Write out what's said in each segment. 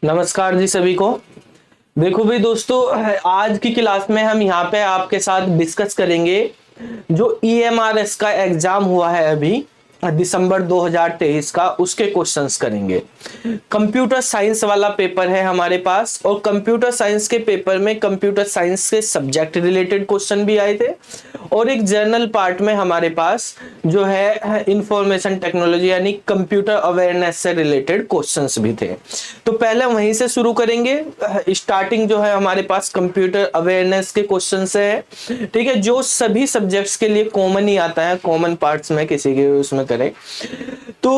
नमस्कार जी सभी को। देखो भी दोस्तों, आज की क्लास में हम यहाँ पे आपके साथ डिस्कस करेंगे जो ईएमआरएस का एग्जाम हुआ है अभी दिसंबर 2023 का, उसके क्वेश्चंस करेंगे। कंप्यूटर साइंस वाला पेपर है हमारे पास, और कंप्यूटर साइंस के पेपर में कंप्यूटर साइंस के सब्जेक्ट रिलेटेड क्वेश्चन भी आए थे, और एक जर्नल पार्ट में हमारे पास जो है इंफॉर्मेशन टेक्नोलॉजी यानी कंप्यूटर अवेयरनेस से रिलेटेड क्वेश्चंस भी थे। तो पहले वहीं से शुरू करेंगे। स्टार्टिंग जो है हमारे पास कंप्यूटर अवेयरनेस के क्वेश्चन से है, ठीक है, जो सभी सब्जेक्ट्स के लिए कॉमन ही आता है, कॉमन पार्ट्स में किसी के उसमें करें। तो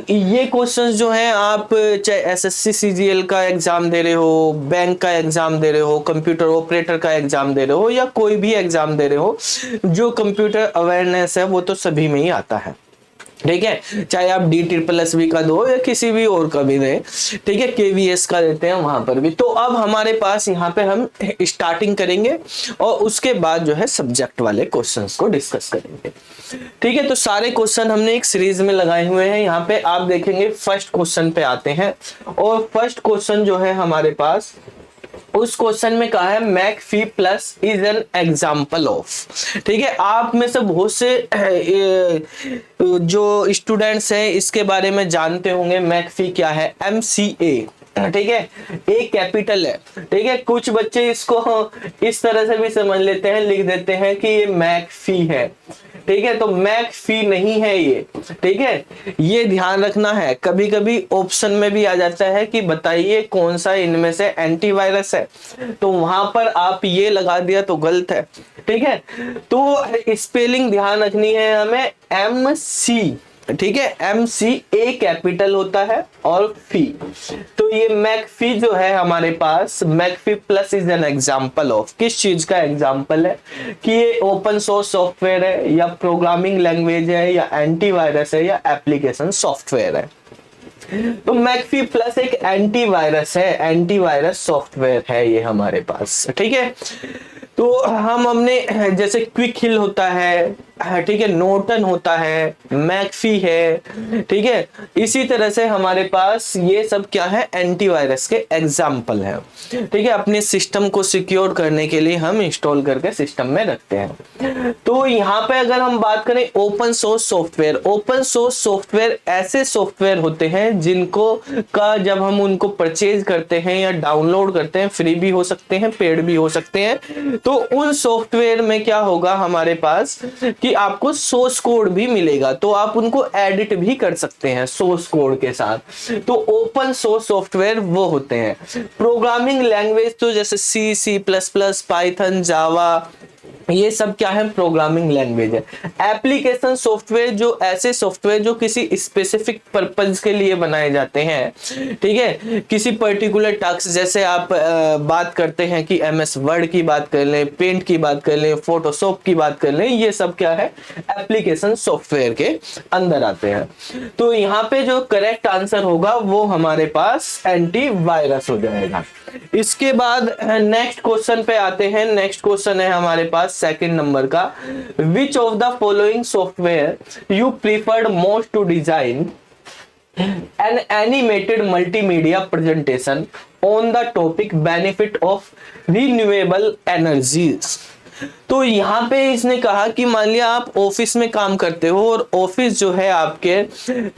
ये क्वेश्चंस जो हैं, आप चाहे एसएससी सीजीएल का एग्जाम दे रहे हो, बैंक का एग्जाम दे रहे हो, कंप्यूटर ऑपरेटर का एग्जाम दे रहे हो, या कोई भी एग्जाम दे रहे हो, जो कंप्यूटर अवेयरनेस है वो तो सभी में ही आता है, ठीक है। चाहे आप DSSS का दो या किसी भी और का भी दें, ठीक है, KVS का देते हैं वहां पर भी। तो अब हमारे पास यहाँ पे हम स्टार्टिंग करेंगे और उसके बाद जो है सब्जेक्ट वाले क्वेश्चंस को डिस्कस करेंगे, ठीक है। तो सारे क्वेश्चन हमने एक सीरीज में लगाए हुए हैं। यहाँ पे आप देखेंगे फर्स्ट क्वेश्चन पे आते हैं, और फर्स्ट क्वेश्चन जो है हमारे पास, उस क्वेश्चन में कहा है McAfee plus is an example of, ठीक है। आप में से बहुत से जो स्टूडेंट्स हैं इसके बारे में जानते होंगे मैकफी क्या है। MCA, ठीक है, ए कैपिटल है, ठीक है। कुछ बच्चे इसको इस तरह से भी समझ लेते हैं, लिख देते हैं कि ये मैकफी है, ठीक है। तो मैकफी नहीं है ये, ठीक है, ये ध्यान रखना है। कभी कभी ऑप्शन में भी आ जाता है कि बताइए कौन सा इनमें से एंटीवायरस है, तो वहां पर आप ये लगा दिया तो गलत है, ठीक है। तो स्पेलिंग ध्यान रखनी है हमें, MC, ठीक है, MCA कैपिटल होता है और फी। तो ये मैकफी जो है हमारे पास, McAfee plus is an example of, किस चीज का एग्जांपल है कि ये ओपन सोर्स सॉफ्टवेयर है, या प्रोग्रामिंग लैंग्वेज है, या एंटीवायरस है, या एप्लीकेशन सॉफ्टवेयर है। तो मैकफी प्लस एक एंटीवायरस है, एंटीवायरस सॉफ्टवेयर है ये हमारे पास, ठीक है। तो हमने जैसे क्विक हिल होता है, ठीक है, नॉर्टन होता है, मैकफी है, ठीक है। इसी तरह से हमारे पास ये सब क्या है, एंटीवायरस के एग्जाम्पल है, ठीक है। अपने सिस्टम को सिक्योर करने के लिए हम इंस्टॉल करके सिस्टम में रखते हैं। तो यहाँ पे अगर हम बात करें open source software, open source software ऐसे सॉफ्टवेयर होते हैं जिनको का जब हम उनको परचेज करते हैं या डाउनलोड करते हैं, फ्री भी हो सकते हैं, पेड भी हो सकते हैं, तो उन सॉफ्टवेयर में क्या होगा हमारे पास कि आपको सोर्स कोड भी मिलेगा, तो आप उनको एडिट भी कर सकते हैं सोर्स कोड के साथ। तो ओपन सोर्स सॉफ्टवेयर वो होते हैं। प्रोग्रामिंग लैंग्वेज तो जैसे C++, पाइथन, जावा, ये सब क्या है, प्रोग्रामिंग लैंग्वेज है। एप्लीकेशन सॉफ्टवेयर जो ऐसे सॉफ्टवेयर जो किसी स्पेसिफिक पर्पस के लिए बनाए जाते हैं, ठीक है, किसी पर्टिकुलर टास्क, जैसे आप बात करते हैं कि MS वर्ड की बात कर लें, पेंट की बात कर लें, फोटोशॉप की बात कर लें, ये सब क्या है, एप्लीकेशन सॉफ्टवेयर के अंदर आते हैं। तो यहाँ पे जो करेक्ट आंसर होगा वो हमारे पास एंटीवायरस हो जाएगा। इसके बाद नेक्स्ट क्वेश्चन पे आते हैं। नेक्स्ट क्वेश्चन है हमारे पास सेकंड नंबर का, which of the following software you preferred most to design an animated multimedia presentation on the topic benefit of renewable energies. तो यहाँ पे इसने कहा कि मान लिया आप ऑफिस में काम करते हो, और ऑफिस जो है आपके,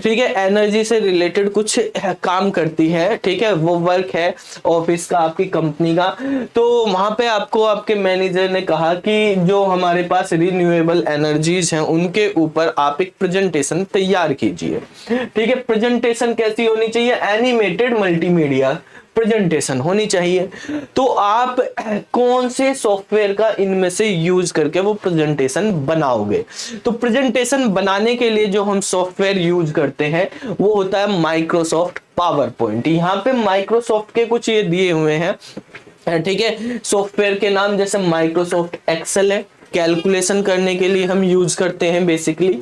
ठीक है, एनर्जी से रिलेटेड कुछ काम करती है, ठीक है, वो वर्क है ऑफिस का, आपकी कंपनी का। तो वहां पे आपको आपके मैनेजर ने कहा कि जो हमारे पास रिन्यूएबल एनर्जीज हैं उनके ऊपर आप एक प्रेजेंटेशन तैयार कीजिए, ठीक है। प्रेजेंटेशन कैसी होनी चाहिए, एनिमेटेड मल्टीमीडिया प्रेजेंटेशन होनी चाहिए। तो आप कौन से सॉफ्टवेयर का इनमें से यूज करके वो प्रेजेंटेशन बनाओगे। तो प्रेजेंटेशन बनाने के लिए जो हम सॉफ्टवेयर यूज करते हैं वो होता है माइक्रोसॉफ्ट पावर पॉइंट। यहाँ पे माइक्रोसॉफ्ट के कुछ ये दिए हुए हैं, ठीक है, सॉफ्टवेयर के नाम, जैसे माइक्रोसॉफ्ट एक्सेल है, कैलकुलेशन करने के लिए हम यूज करते हैं बेसिकली,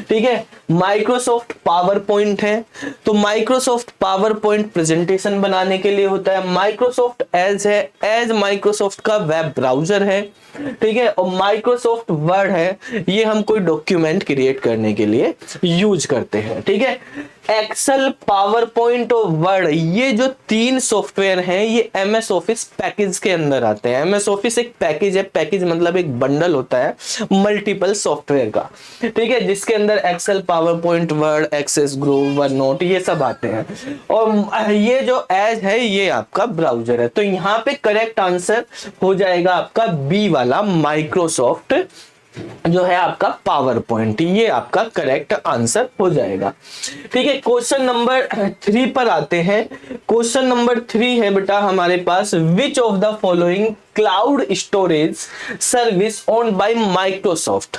ठीक है। माइक्रोसॉफ्ट पावर पॉइंट है, तो माइक्रोसॉफ्ट पावर पॉइंट प्रेजेंटेशन बनाने के लिए होता है। माइक्रोसॉफ्ट एज है, एज माइक्रोसॉफ्ट का वेब ब्राउजर है, ठीक है। और माइक्रोसॉफ्ट वर्ड है, ये हम कोई डॉक्यूमेंट क्रिएट करने के लिए यूज करते हैं, ठीक है। एक्सेल, पावर पॉइंट और वर्ड, ये जो 3 सॉफ्टवेयर हैं ये MS ऑफिस पैकेज के अंदर आते हैं। MS ऑफिस एक पैकेज है, पैकेज मतलब एक बंडल होता है मल्टीपल सॉफ्टवेयर का, ठीक है, जिसके अंदर Excel, PowerPoint, Word, Access, Groove, OneNote ये सब आते हैं। और ये जो एज है ये आपका ब्राउजर है। तो यहाँ पे करेक्ट आंसर हो जाएगा आपका बी वाला, माइक्रोसॉफ्ट जो है आपका पावर पॉइंट, ये आपका करेक्ट आंसर हो जाएगा। ठीक है, क्वेश्चन नंबर 3 पर आते हैं। क्वेश्चन नंबर 3 है बेटा हमारे पास, which of the following cloud storage service owned by Microsoft.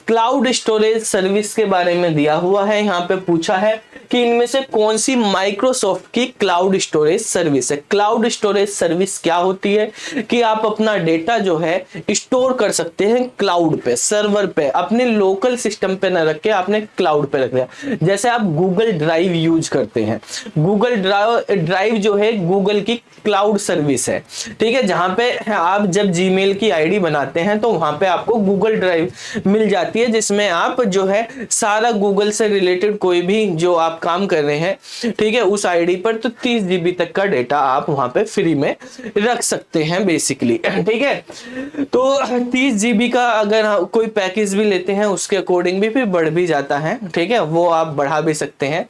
Cloud storage service के बारे में दिया हुआ है, यहाँ पे पूछा है कि इनमें से कौन सी माइक्रोसॉफ्ट की क्लाउड स्टोरेज सर्विस है। क्लाउड स्टोरेज सर्विस क्या होती है कि आप अपना डेटा जो है स्टोर कर सकते हैं क्लाउड पे, सर्वर पे, अपने लोकल सिस्टम पे न रख के आपने क्लाउड पे रख दिया। जैसे आप गूगल ड्राइव यूज करते हैं, गूगल ड्राइव जो है गूगल की क्लाउड सर्विस है, ठीक है, जहां पे आप जब जीमेल की आईडी बनाते हैं तो वहां पे आपको गूगल ड्राइव मिल जाती है, जिसमें आप जो है सारा गूगल से रिलेटेड कोई भी जो आप काम कर रहे हैं, ठीक है, उस आईडी पर तो 30 GB तक का डेटा आप वहां पे फ्री में रख सकते हैं बेसिकली, ठीक है। तो 30 GB का अगर कोई पैकेज भी लेते हैं उसके अकॉर्डिंग भी फिर बढ़ भी जाता है, ठीक है, वो आप बढ़ा भी सकते हैं।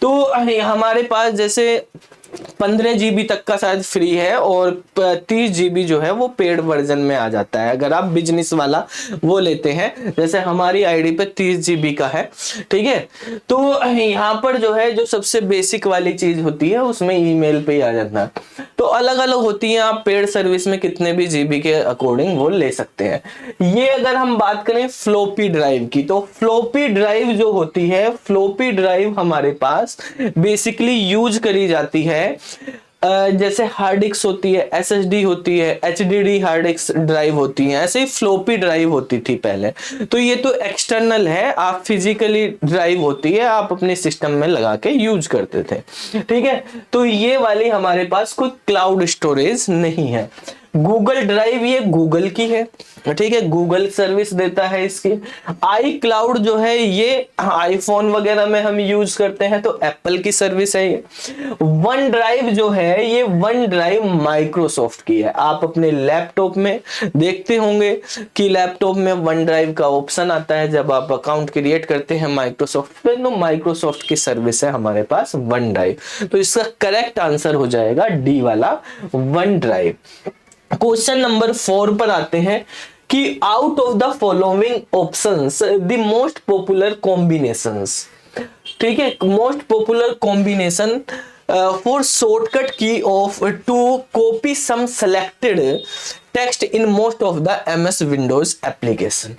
तो हमारे पास जैसे 15 GB तक का शायद फ्री है और 30 GB जो है वो पेड वर्जन में आ जाता है अगर आप बिजनेस वाला वो लेते हैं। जैसे हमारी आईडी पे 30 GB का है, ठीक है। तो यहाँ पर जो है जो सबसे बेसिक वाली चीज होती है उसमें ईमेल पे ही आ जाता है। तो अलग अलग होती है, आप पेड सर्विस में कितने भी GB के अकॉर्डिंग वो ले सकते हैं। ये अगर हम बात करें फ्लोपी ड्राइव की, तो फ्लोपी ड्राइव जो होती है, फ्लोपी ड्राइव हमारे पास बेसिकली यूज करी जाती है जैसे हार्ड डिस्क होती है, SSD होती है, HDD हार्ड डिस्क ड्राइव होती है, ऐसे ही फ्लोपी ड्राइव होती थी पहले। तो ये तो एक्सटर्नल है, आप फिजिकली ड्राइव होती है आप अपने सिस्टम में लगा के यूज करते थे, ठीक है। तो ये वाली हमारे पास कोई क्लाउड स्टोरेज नहीं है। गूगल ड्राइव ये गूगल की है, ठीक है, गूगल सर्विस देता है इसकी। आई क्लाउड जो है ये आईफोन वगैरह में हम यूज करते हैं तो एप्पल की सर्विस है ये। वन ड्राइव जो है ये वन ड्राइव माइक्रोसॉफ्ट की है। आप अपने लैपटॉप में देखते होंगे कि लैपटॉप में वन ड्राइव का ऑप्शन आता है जब आप अकाउंट क्रिएट करते हैं माइक्रोसॉफ्ट पे, तो माइक्रोसॉफ्ट की सर्विस है हमारे पास वन ड्राइव। तो इसका करेक्ट आंसर हो जाएगा डी वाला, वन ड्राइव। क्वेश्चन नंबर 4 पर आते हैं कि out of the following options the most popular combinations, ठीक है, most popular combination for shortcut key of to copy some selected text in most of the MS Windows application.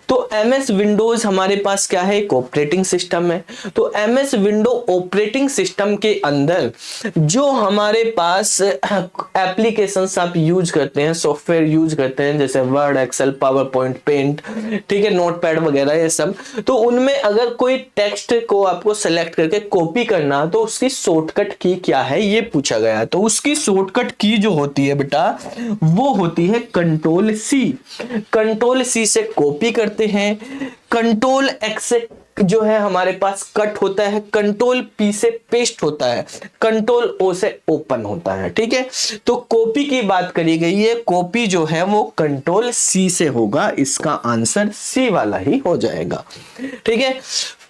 तो MS Windows हमारे पास क्या है, एक ऑपरेटिंग सिस्टम है। तो MS विंडो ऑपरेटिंग सिस्टम के अंदर जो हमारे पास एप्लीकेशंस आप यूज करते हैं, सॉफ्टवेयर यूज करते हैं, जैसे Word, Excel, PowerPoint, Paint, ठीक है, नोटपैड वगैरह ये सब, तो उनमें अगर कोई टेक्स्ट को आपको सेलेक्ट करके कॉपी करना तो उसकी शॉर्टकट की क्या है ये पूछा गया। तो उसकी शॉर्टकट की जो होती है बेटा वो होती है कंट्रोल C। कंट्रोल C से कॉपी करते हैं, कंट्रोल X से जो है हमारे पास कट होता है, कंट्रोल P से पेस्ट होता है, कंट्रोल O से ओपन होता है, ठीक है। तो कॉपी की बात करी गई है, कॉपी जो है वो कंट्रोल C से होगा, इसका आंसर C वाला ही हो जाएगा, ठीक है।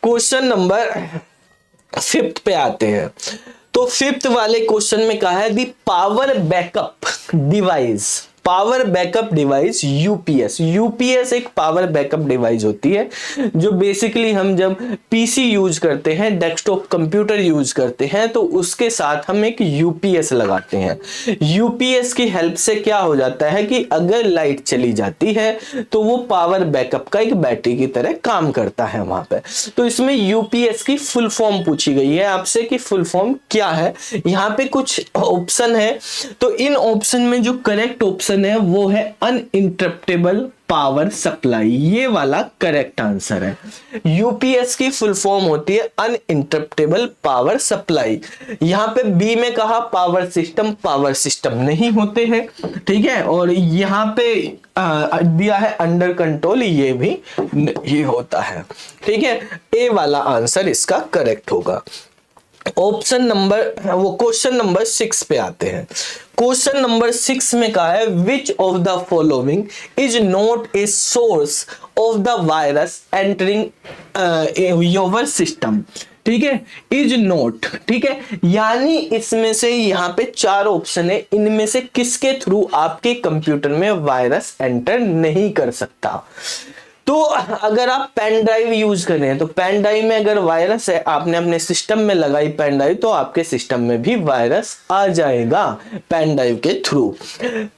क्वेश्चन नंबर 5 पे आते हैं। तो 5th वाले क्वेश्चन में कहा है the power backup device, power backup device UPS. UPS एक पावर बैकअप डिवाइस होती है जो बेसिकली हम जब पीसी यूज करते हैं, डेस्कटॉप कंप्यूटर यूज करते हैं, तो उसके साथ हम एक यूपीएस लगाते हैं। यूपीएस की हेल्प से क्या हो जाता है कि अगर लाइट चली जाती है तो वो पावर बैकअप का एक बैटरी की तरह काम करता है वहां पे। तो इसमें यूपीएस की फुल फॉर्म पूछी गई है आपसे कि फुल फॉर्म क्या है। यहाँ पे कुछ ऑप्शन है, तो इन ऑप्शन में जो करेक्ट ऑप्शन है वो है अनइंटरप्टेबल पावर सप्लाई, ये वाला करेक्ट आंसर है। यूपीएस की फुल फॉर्म होती है अनइंटरप्टेबल पावर सप्लाई। यहां पे बी में कहा पावर सिस्टम नहीं होते हैं, ठीक है, और यहां पे दिया है अंडर कंट्रोल, ये भी नहीं होता है, ठीक है। ए वाला आंसर इसका करेक्ट होगा। ऑप्शन नंबर वो क्वेश्चन नंबर 6 पे आते हैं। क्वेश्चन नंबर 6 में कहा है which of the following is not a source of the virus entering your system. ठीक है, इज नॉट, ठीक है, यानी इसमें से यहाँ पे 4 ऑप्शन है, इनमें से किसके थ्रू आपके कंप्यूटर में वायरस एंटर नहीं कर सकता। तो अगर आप पेन ड्राइव यूज कर रहे हैं तो पेन ड्राइव में अगर वायरस है, आपने अपने सिस्टम में लगाई पेन ड्राइव, तो आपके सिस्टम में भी वायरस आ जाएगा पेन ड्राइव के थ्रू।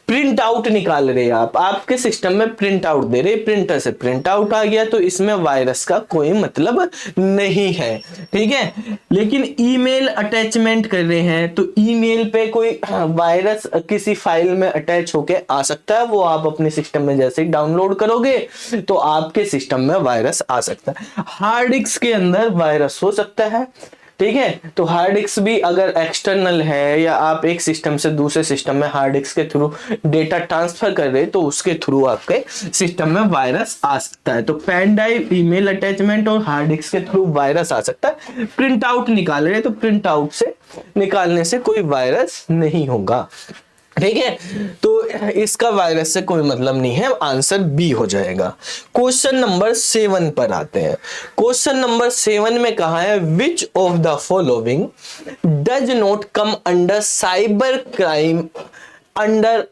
प्रिंट आउट निकाल रहे हैं आप, आपके सिस्टम में प्रिंट आउट दे रहे, प्रिंटर से प्रिंट आउट आ गया, तो इसमें वायरस का कोई मतलब नहीं है। ठीक है, लेकिन ईमेल अटैचमेंट कर रहे हैं तो ईमेल पे कोई वायरस किसी फाइल में अटैच होके आ सकता है, वो आप अपने सिस्टम में जैसे ही डाउनलोड करोगे तो आपके सिस्टम में वायरस आ सकता है। हार्ड डिस्क के अंदर वायरस हो सकता है। ठीक है, तो हार्ड डिस्क भी अगर एक्सटर्नल है या आप एक सिस्टम से दूसरे सिस्टम में हार्ड डिस्क के थ्रू डेटा ट्रांसफर कर रहे हैं तो उसके थ्रू आपके सिस्टम में वायरस आ सकता है। तो पेन ड्राइव, ईमेल अटैचमेंट और हार्ड डिस्क के थ्रू वायरस आ सकता है। प्रिंट आउट निकाल रहे हैं तो प्रिंट आउट से निकालने से कोई वायरस नहीं होगा। ठीक है, तो इसका वायरस से कोई मतलब नहीं है, आंसर बी हो जाएगा। क्वेश्चन नंबर 7 पर आते हैं। क्वेश्चन नंबर 7 में कहा है which of the following does not come under cyber crime under,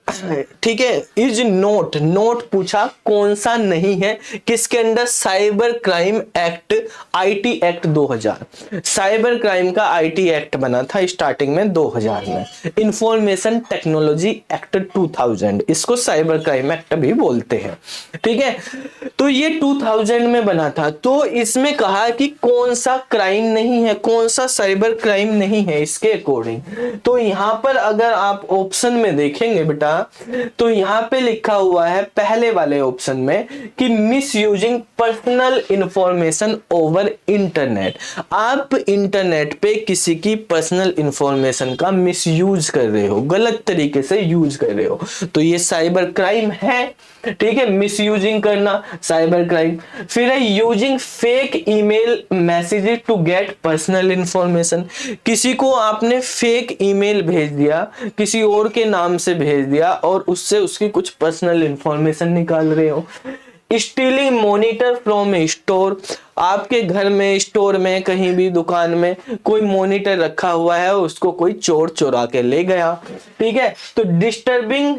ठीक है, इज नोट, नोट पूछा कौन सा नहीं है, किसके under, cyber crime act, IT act 2000। Cyber crime का आईटी एक्ट बना था स्टार्टिंग में 2000 में, इंफॉर्मेशन टेक्नोलॉजी एक्ट 2000, इसको साइबर क्राइम एक्ट भी बोलते हैं। ठीक है, तो ये 2000 में बना था, तो इसमें कहा कि कौन सा क्राइम नहीं है, कौन सा साइबर क्राइम नहीं है इसके अकॉर्डिंग। तो यहां पर अगर आप ऑप्शन में देखेंगे बेटा, तो यहां पे लिखा हुआ है पहले वाले ऑप्शन में कि miss using personal information over internet. आप इंटरनेट पे किसी की पर्सनल इंफॉर्मेशन का मिस यूज कर रहे हो, गलत तरीके से यूज कर रहे हो, तो ये साइबर क्राइम है। ठीक है, मिस यूजिंग करना साइबर क्राइम। फिर है using fake email messages to get personal information, किसी को आपने फेक ईमेल भेज दिया, किसी और के नाम से भेज दिया और उससे उसकी कुछ पर्सनल इंफॉर्मेशन निकाल रहे हो। Stealing monitor from A store, आपके घर में, स्टोर में, कहीं भी दुकान में कोई मॉनिटर रखा हुआ है, उसको कोई चोर चुरा के ले गया। ठीक है, तो distributing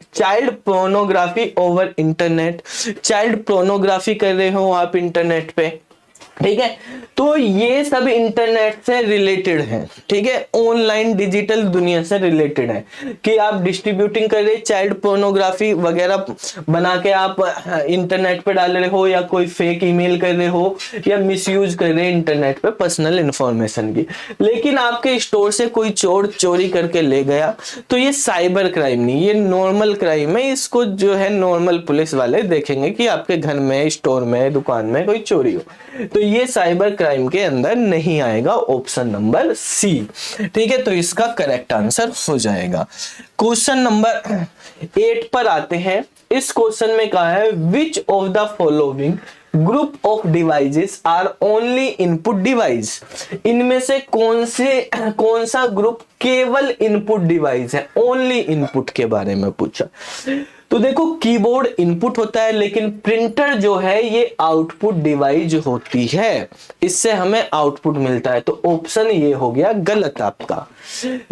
child pornography over internet, child pornography कर रहे हो आप इंटरनेट पे। ठीक है, तो ये सब इंटरनेट से रिलेटेड है। ठीक है, ऑनलाइन डिजिटल दुनिया से रिलेटेड है कि आप डिस्ट्रीब्यूटिंग कर रहे, चाइल्ड पोर्नोग्राफी वगैरह बना के आप इंटरनेट पे डाल रहे हो, या कोई फेक ईमेल कर रहे हो, या मिसयूज कर रहे हैं इंटरनेट पे पर्सनल इंफॉर्मेशन की। लेकिन आपके स्टोर से कोई चोर चोरी करके ले गया, तो ये साइबर क्राइम नहीं, ये नॉर्मल क्राइम है। इसको जो है नॉर्मल पुलिस वाले देखेंगे कि आपके घर में, स्टोर में, दुकान में कोई चोरी हो, तो ये साइबर क्राइम के अंदर नहीं आएगा, ऑप्शन नंबर सी। ठीक है, तो इसका करेक्ट आंसर हो जाएगा। क्वेश्चन नंबर 8 पर आते हैं। इस क्वेश्चन में कहा है which of the following group of devices are only input device, इनमें से कौन सा ग्रुप केवल इनपुट डिवाइस है, ओनली इनपुट के बारे में पूछा। तो देखो, कीबोर्ड इनपुट होता है, लेकिन प्रिंटर जो है ये आउटपुट डिवाइस होती है, इससे हमें आउटपुट मिलता है। तो ऑप्शन ये हो गया गलत आपका।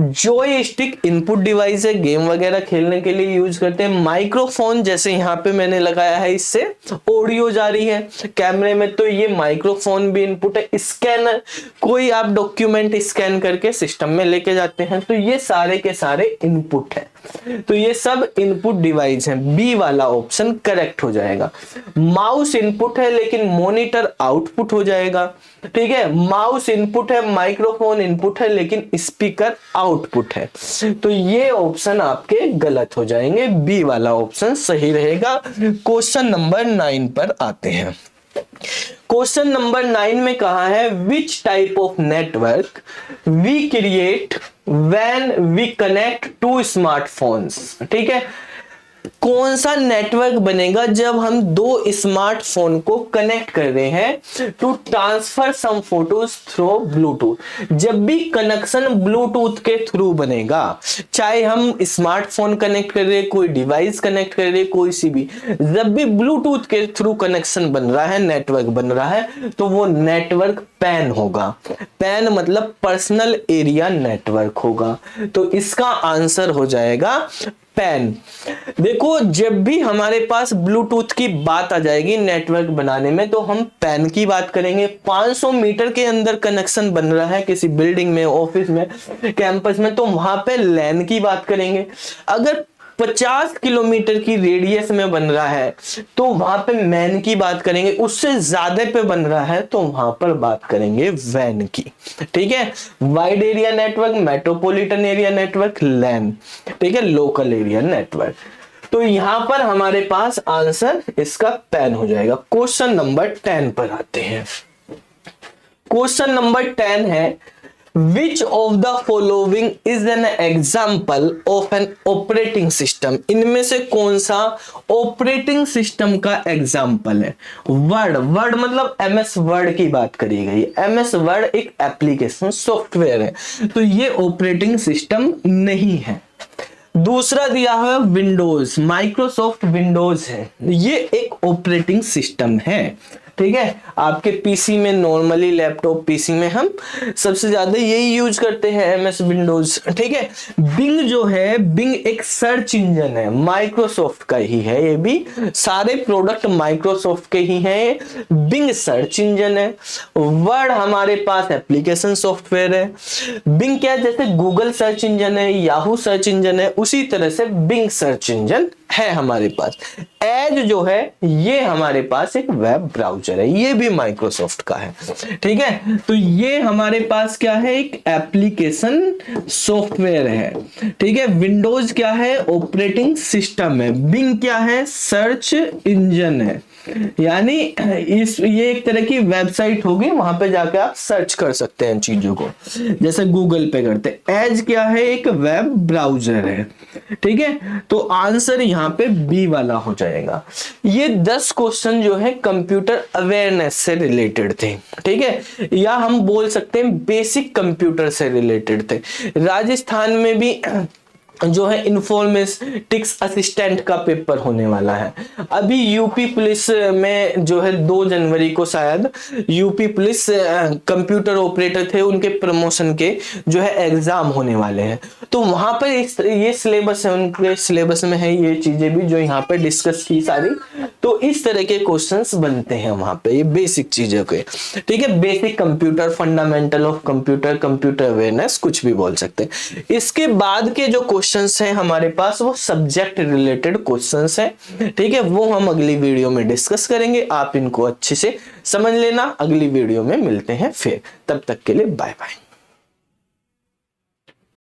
जॉयस्टिक इनपुट डिवाइस है, गेम वगैरह खेलने के लिए यूज करते हैं। माइक्रोफोन जैसे यहाँ पे मैंने लगाया है, इससे ऑडियो जा रही है कैमरे में, तो ये माइक्रोफोन भी इनपुट है। स्कैनर, कोई आप डॉक्यूमेंट स्कैन करके सिस्टम में लेके जाते हैं, तो ये सारे के सारे इनपुट है। तो ये सब इनपुट डिवाइस हैं, बी वाला ऑप्शन करेक्ट हो जाएगा। माउस इनपुट है लेकिन मॉनिटर आउटपुट हो जाएगा। ठीक है, माउस इनपुट है, माइक्रोफोन इनपुट है लेकिन स्पीकर आउटपुट है, तो ये ऑप्शन आपके गलत हो जाएंगे, बी वाला ऑप्शन सही रहेगा। क्वेश्चन नंबर 9 पर आते हैं। क्वेश्चन नंबर 9 में कहा है which type of network we create when we connect to smartphones. ठीक है, कौन सा नेटवर्क बनेगा जब हम दो स्मार्टफोन को कनेक्ट कर रहे हैं to transfer some photos through Bluetooth. जब भी कनेक्शन ब्लूटूथ के थ्रू बनेगा, चाहे हम स्मार्टफोन कनेक्ट कर रहे हैं, कोई डिवाइस कनेक्ट कर रहे हैं, कोई सी भी, जब भी ब्लूटूथ के थ्रू कनेक्शन बन रहा है, नेटवर्क बन रहा है, तो वो नेटवर्क पैन होगा। पैन मतलब पर्सनल एरिया नेटवर्क होगा। तो इसका आंसर हो जाएगा पैन। देखो, जब भी हमारे पास ब्लूटूथ की बात आ जाएगी नेटवर्क बनाने में, तो हम पैन की बात करेंगे। 500 मीटर के अंदर कनेक्शन बन रहा है किसी बिल्डिंग में, ऑफिस में, कैंपस में, तो वहां पे लैन की बात करेंगे। अगर 50 किलोमीटर की रेडियस में बन रहा है तो वहां पे मैन की बात करेंगे। उससे ज्यादा पे बन रहा है तो वहां पर बात करेंगे वैन की। ठीक है, wide area network, metropolitan area network, LAN. ठीक है, लोकल एरिया नेटवर्क। तो यहां पर हमारे पास आंसर इसका पैन हो जाएगा। क्वेश्चन नंबर 10 पर आते हैं। क्वेश्चन नंबर 10 है, Which of the following is an example of an operating system? इनमें से कौन सा ऑपरेटिंग सिस्टम का एग्जाम्पल है? वर्ड, वर्ड मतलब MS वर्ड की बात करी गई। MS वर्ड एक एप्लीकेशन सॉफ्टवेयर है, तो ये ऑपरेटिंग सिस्टम नहीं है। दूसरा दिया है विंडोज, माइक्रोसॉफ्ट विंडोज है, ये एक ऑपरेटिंग सिस्टम है। ठीक है, आपके पीसी में, नॉर्मली लैपटॉप पीसी में हम सबसे ज्यादा यही यूज करते हैं, MS विंडोज। ठीक है, बिंग जो है, बिंग एक सर्च इंजन है, माइक्रोसॉफ्ट का ही है। ये भी सारे प्रोडक्ट माइक्रोसॉफ्ट के ही हैं। बिंग सर्च इंजन है। वर्ड हमारे पास एप्लीकेशन सॉफ्टवेयर है। बिंग क्या है, जैसे गूगल सर्च इंजन है, याहू सर्च इंजन है, उसी तरह से बिंग सर्च इंजन है हमारे पास। एज जो है, ये हमारे पास एक वेब ब्राउजर है, ये भी माइक्रोसॉफ्ट का है। ठीक है, तो ये हमारे पास क्या है, एक एप्लीकेशन सॉफ्टवेयर है। ठीक है, विंडोज क्या है, ऑपरेटिंग सिस्टम है। बिंग क्या है, सर्च इंजन है। यानी ये एक तरह की वेबसाइट होगी, वहां पे जाके आप सर्च कर सकते हैं चीजों को, जैसे गूगल पे करते। एज क्या है, एक वेब ब्राउजर है। ठीक है, तो आंसर यहाँ पे बी वाला हो जाएगा। ये 10 क्वेश्चन जो है कंप्यूटर अवेयरनेस से रिलेटेड थे। ठीक है, या हम बोल सकते हैं बेसिक कंप्यूटर से रिलेटेड थे। राजस्थान में भी जो है इन्फॉर्मेटिक्स असिस्टेंट का पेपर होने वाला है। अभी यूपी पुलिस में जो है 2 जनवरी को शायद यूपी पुलिस कंप्यूटर ऑपरेटर थे, उनके प्रमोशन के जो है एग्जाम होने वाले हैं। तो वहां पर ये सिलेबस है, उनके सिलेबस में है ये चीजें भी जो यहाँ पे डिस्कस की सारी। तो इस तरह के क्वेश्चंस बनते हैं वहां पे, ये बेसिक चीजों के। ठीक है, basic computer, fundamental of computer, computer awareness, कुछ भी बोल सकते हैं। इसके बाद के जो क्वेश्चंस हैं हमारे पास, वो सब्जेक्ट रिलेटेड क्वेश्चंस हैं। ठीक है, वो हम अगली वीडियो में डिस्कस करेंगे। आप इनको अच्छे से समझ लेना। अगली वीडियो में मिलते हैं फिर, तब तक के लिए बाय बाय।